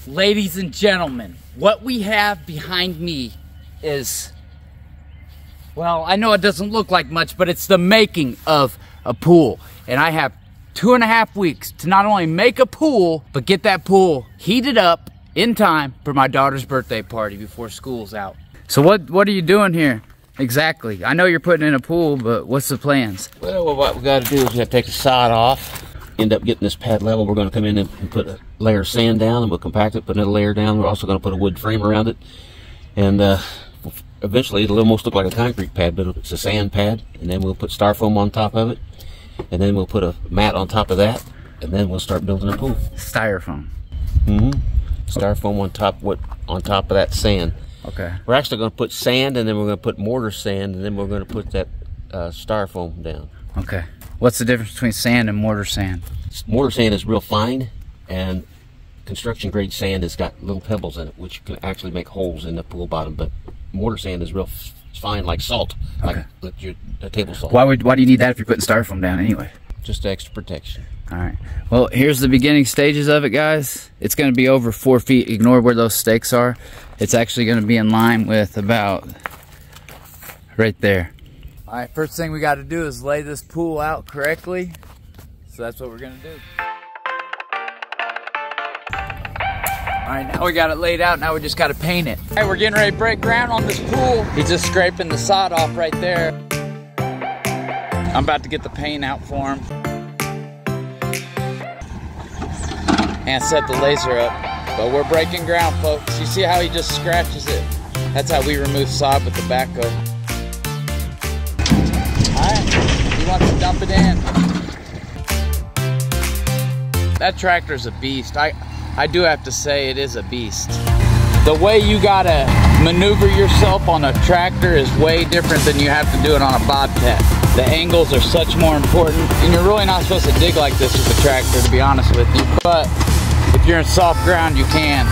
Ladies and gentlemen, what we have behind me is, well, I know it doesn't look like much, but it's the making of a pool. And I have 2.5 weeks to not only make a pool, but get that pool heated up in time for my daughter's birthday party before school's out. So what are you doing here exactly? I know you're putting in a pool, but what's the plans? Well, what we got to do is we got to take the sod off. End up getting this pad level. We're going to come in and put a layer of sand down, and we'll compact it, put another layer down. We're also going to put a wood frame around it, and eventually it'll almost look like a concrete pad, but it's a sand pad. And then we'll put styrofoam on top of it, and then we'll put a mat on top of that, and then we'll start building a pool. Styrofoam. Styrofoam on top of that sand. Okay. We're actually going to put sand, and then we're going to put mortar sand, and then we're going to put that styrofoam down. Okay. What's the difference between sand and mortar sand? Mortar sand is real fine, and construction grade sand has got little pebbles in it, which can actually make holes in the pool bottom. But mortar sand is real fine, like salt, okay. like your table salt. Why do you need that if you're putting styrofoam down anyway? Just extra protection. All right. Well, here's the beginning stages of it, guys. It's going to be over 4 feet. Ignore where those stakes are. It's actually going to be in line with about right there. All right, first thing we got to do is lay this pool out correctly. So that's what we're going to do. All right, now we got it laid out. Now we just got to paint it. All right, we're getting ready to break ground on this pool. He's just scraping the sod off right there. I'm about to get the paint out for him. And set the laser up. But we're breaking ground, folks. You see how he just scratches it? That's how we remove sod with the backhoe. Alright, he wants to dump it in. That tractor's a beast. I do have to say it is a beast. The way you gotta maneuver yourself on a tractor is way different than you have to do it on a bobcat. The angles are such more important, and you're really not supposed to dig like this with a tractor, to be honest with you. But if you're in soft ground, you can.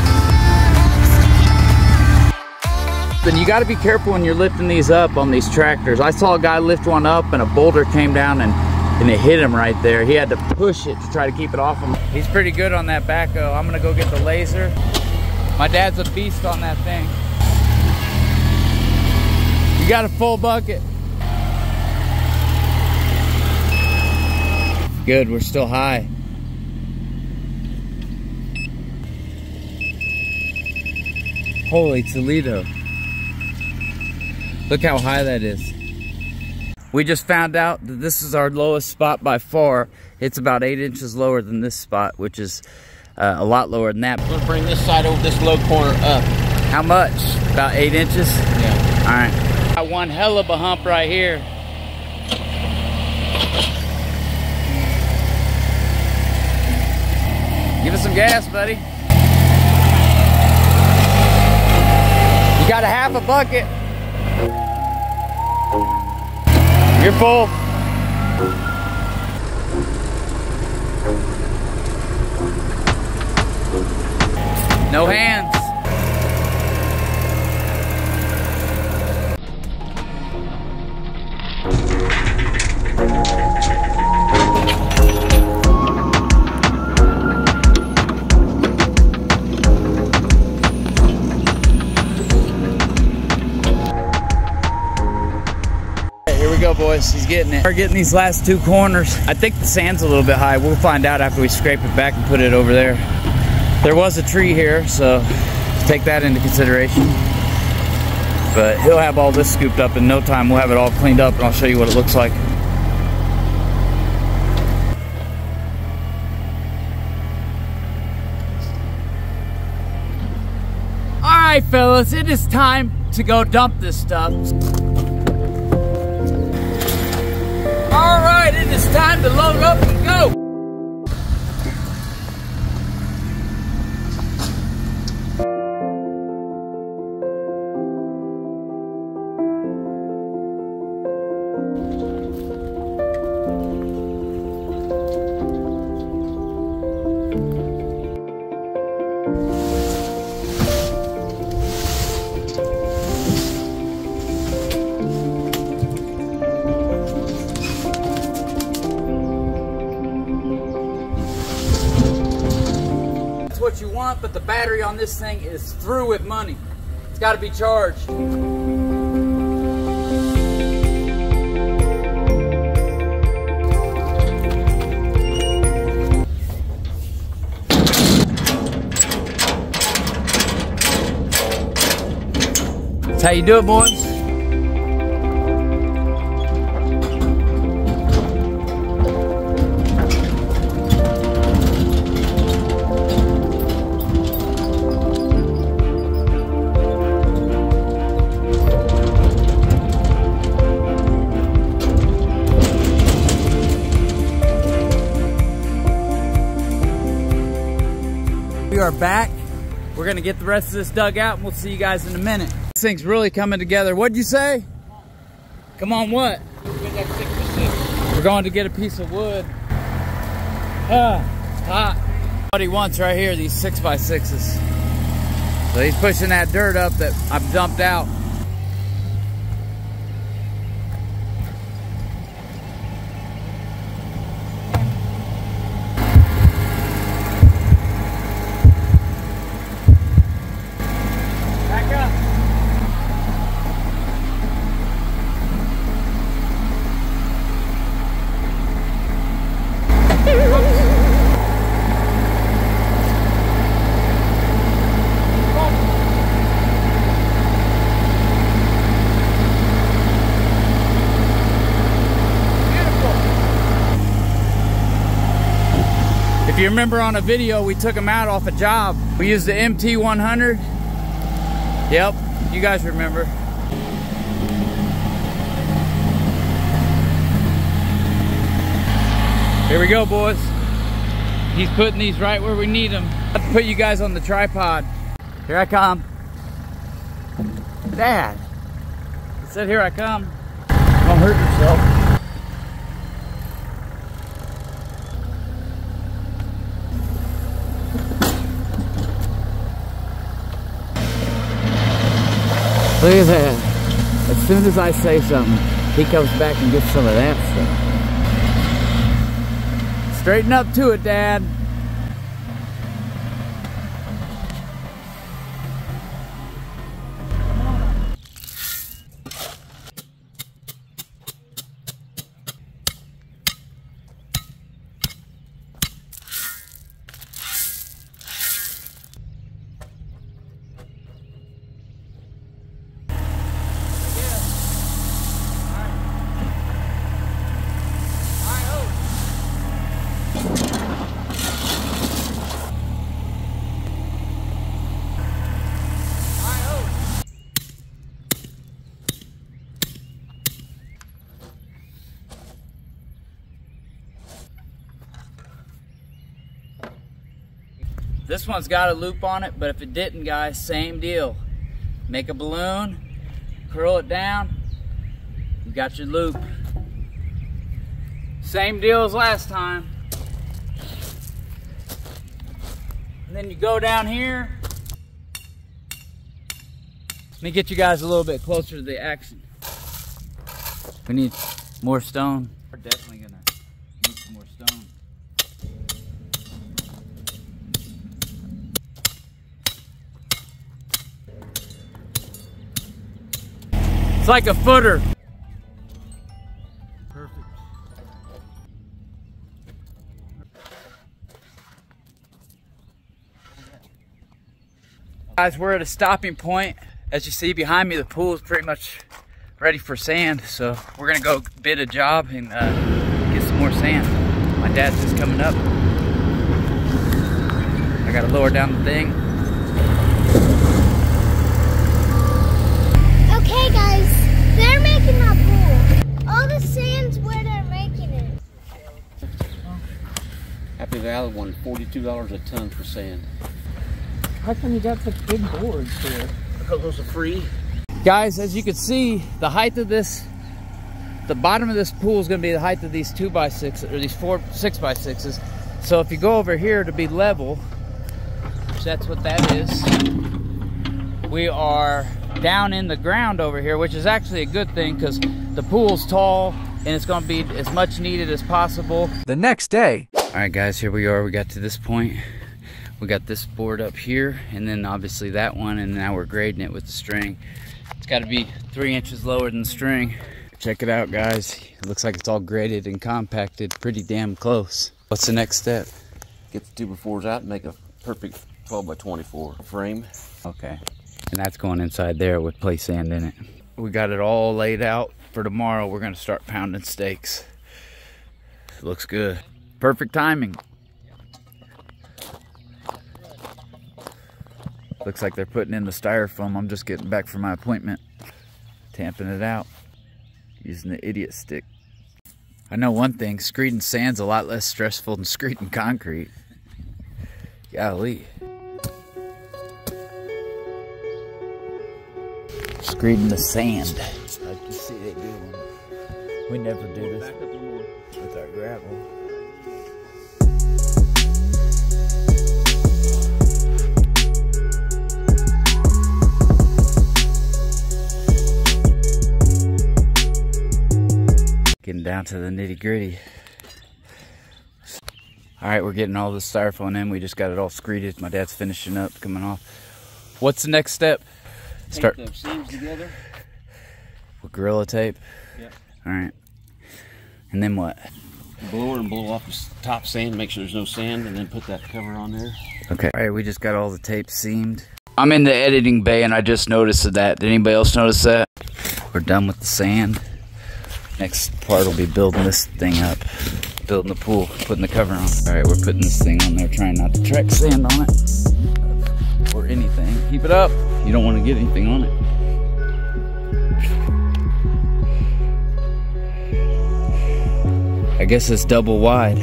Then you got to be careful when you're lifting these up on these tractors. I saw a guy lift one up and a boulder came down and it hit him right there. He had to push it to try to keep it off him. He's pretty good on that backhoe. I'm gonna go get the laser. My dad's a beast on that thing. You got a full bucket. Good, we're still high. Holy Toledo. Look how high that is. We just found out that this is our lowest spot by far. It's about 8 inches lower than this spot, which is a lot lower than that. We're gonna bring this side over this low corner up. How much? About 8 inches? Yeah. All right. Got one hell of a hump right here. Give us some gas, buddy. You got a half a bucket. You're full. No hands. Go, boys. He's getting it. We're getting these last 2 corners. I think the sand's a little bit high. We'll find out after we scrape it back and put it over there. There was a tree here, so take that into consideration. But he'll have all this scooped up in no time. We'll have it all cleaned up and I'll show you what it looks like. All right, fellas, it is time to go dump this stuff. All right, it is time to load up and go. what you want, but the battery on this thing is through with money. It's got to be charged. That's how you do it, boys. We are back. We're gonna get the rest of this dug out and we'll see you guys in a minute. This thing's really coming together. What'd you say? Come on, what? We're going to get a piece of wood. Hot. What he wants right here, these 6x6s. So he's pushing that dirt up that I've dumped out. If you remember on a video, we took him out off a job. We used the MT100. Yep, you guys remember. Here we go, boys. He's putting these right where we need them. Let's put you guys on the tripod. Here I come. Dad, I said here I come. Don't hurt yourself. Look at that. As soon as I say something, he comes back and gets some of that stuff. Straighten up to it, Dad. This one's got a loop on it, but if it didn't, guys, same deal. Make a balloon, curl it down, you got your loop. Same deal as last time. And then you go down here. Let me get you guys a little bit closer to the action. We need more stone. We're definitely gonna need some more stone. It's like a footer. Perfect. Guys, we're at a stopping point. As you see behind me, the pool is pretty much ready for sand. So we're gonna go bid a job and get some more sand. My dad's just coming up. I gotta lower down the thing. Okay guys, they're making that pool. All the sand's where they're making it. Happy Valley won $42 a ton for sand. How come you got such big boards here? Because those are free. Guys, as you can see, the height of this, the bottom of this pool is going to be the height of these 2x6 or these 6x6s. So if you go over here to be level, which that's what that is, we are down in the ground over here, which is actually a good thing because the pool's tall and it's going to be as much needed as possible. The next day. All right, guys, here we are. We got to this point. We got this board up here, and then obviously that one, and now we're grading it with the string. It's got to be 3 inches lower than the string. Check it out, guys. It looks like it's all graded and compacted pretty damn close. What's the next step? Get the 2x4s out and make a perfect 12 by 24 frame. Okay, and that's going inside there with play sand in it. We got it all laid out for tomorrow. We're gonna start pounding steaks. It looks good. Perfect timing. Looks like they're putting in the styrofoam. I'm just getting back from my appointment. Tamping it out. Using the idiot stick. I know one thing, screeding sand's a lot less stressful than screeding concrete. Golly. Screeding the sand. Like you see they do. We never do this with our gravel. Getting down to the nitty gritty. All right, we're getting all the styrofoam in. We just got it all screeded. My dad's finishing up, coming off. What's the next step? Start the seams together with Gorilla Tape. Yep. All right. And then what? Blower and blow off the top sand, make sure there's no sand, and then put that cover on there. Okay. All right, we just got all the tape seamed. I'm in the editing bay and I just noticed that. Did anybody else notice that? We're done with the sand. Next part will be building this thing up. Building the pool, putting the cover on. All right, we're putting this thing on there, trying not to track sand on it. Or anything. Keep it up. You don't want to get anything on it. I guess it's double wide.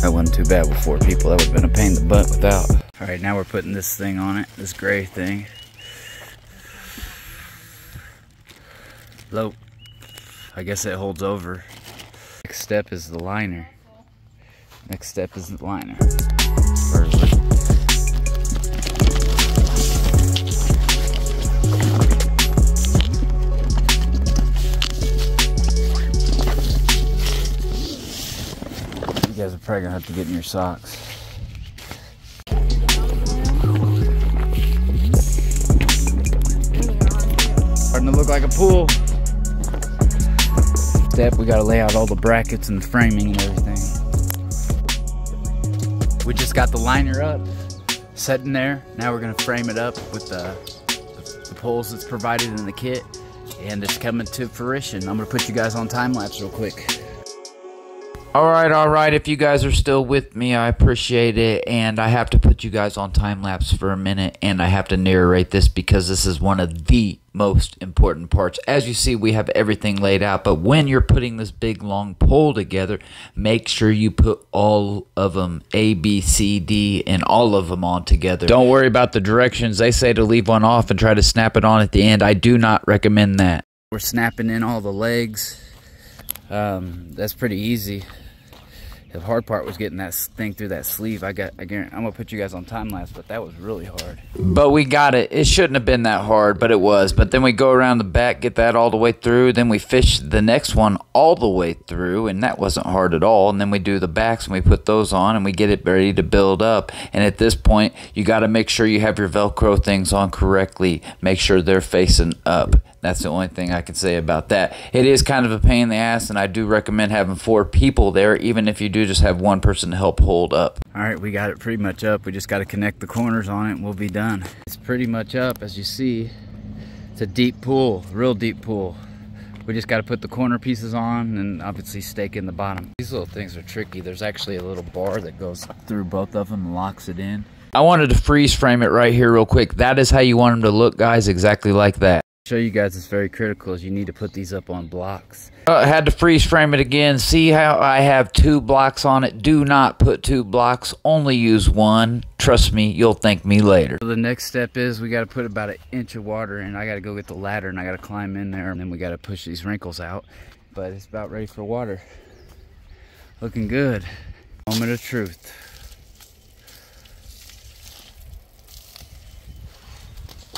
That wasn't too bad with 4 people. That would have been a pain in the butt without. All right, now we're putting this thing on it, this gray thing. Low. I guess it holds over. Next step is the liner. Next step is the liner. Perfect. You guys are probably gonna have to get in your socks. Starting to look like a pool. Step, we gotta lay out all the brackets and the framing and everything. We just got the liner up, sitting there. Now we're gonna frame it up with the poles that's provided in the kit, and it's coming to fruition. I'm gonna put you guys on time lapse real quick. All right. If you guys are still with me, I appreciate it. And I have to put you guys on time lapse for a minute, and I have to narrate this because this is one of the most important parts. As you see, we have everything laid out, but when you're putting this big long pole together, make sure you put all of them, A, B, C, D, and all of them on together. Don't worry about the directions. They say to leave one off and try to snap it on at the end. I do not recommend that. We're snapping in all the legs. That's pretty easy. The hard part was getting that thing through that sleeve. I'm gonna put you guys on time lapse, but that was really hard. But we got it. It shouldn't have been that hard, but it was. But then we go around the back, get that all the way through. Then we fish the next one all the way through, and that wasn't hard at all. And then we do the backs, and we put those on, and we get it ready to build up. And at this point, you got to make sure you have your Velcro things on correctly. Make sure they're facing up. That's the only thing I can say about that. It is kind of a pain in the ass, and I do recommend having 4 people there, even if you do just have one person to help hold up. All right, we got it pretty much up. We just got to connect the corners on it, and we'll be done. It's pretty much up, as you see. It's a deep pool, real deep pool. We just got to put the corner pieces on and obviously stake in the bottom. These little things are tricky. There's actually a little bar that goes through both of them and locks it in. I wanted to freeze frame it right here real quick. That is how you want them to look, guys, exactly like that. Show you guys it's very critical is you need to put these up on blocks. I had to freeze frame it again. See how I have 2 blocks on it? Do not put 2 blocks, only use 1. Trust me, you'll thank me later. So the next step is we got to put about 1 inch of water in. I got to go get the ladder and I got to climb in there, and then we got to push these wrinkles out. But it's about ready for water. Looking good. Moment of truth.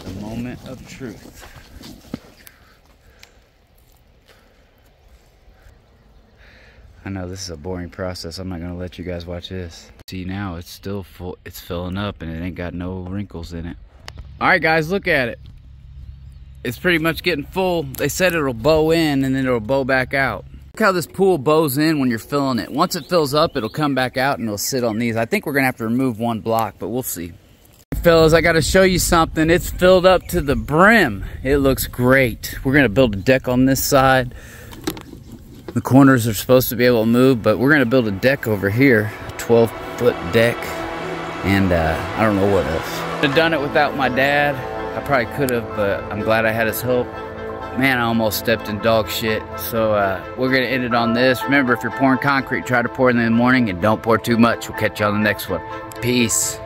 The moment of truth. I know this is a boring process. I'm not gonna let you guys watch this. See, now it's still full. It's filling up and it ain't got no wrinkles in it. All right, guys, look at it. It's pretty much getting full. They said it'll bow in and then it'll bow back out. Look how this pool bows in when you're filling it. Once it fills up, it'll come back out and it'll sit on these. I think we're gonna have to remove one block, but we'll see. Fellas, I gotta show you something. It's filled up to the brim. It looks great. We're gonna build a deck on this side. The corners are supposed to be able to move, but we're gonna build a deck over here, a 12-foot deck, and I don't know what else. I'd have done it without my dad. I probably could have, but I'm glad I had his help. Man, I almost stepped in dog shit. So we're gonna end it on this. Remember, if you're pouring concrete, try to pour it in the morning and don't pour too much. We'll catch you on the next one. Peace.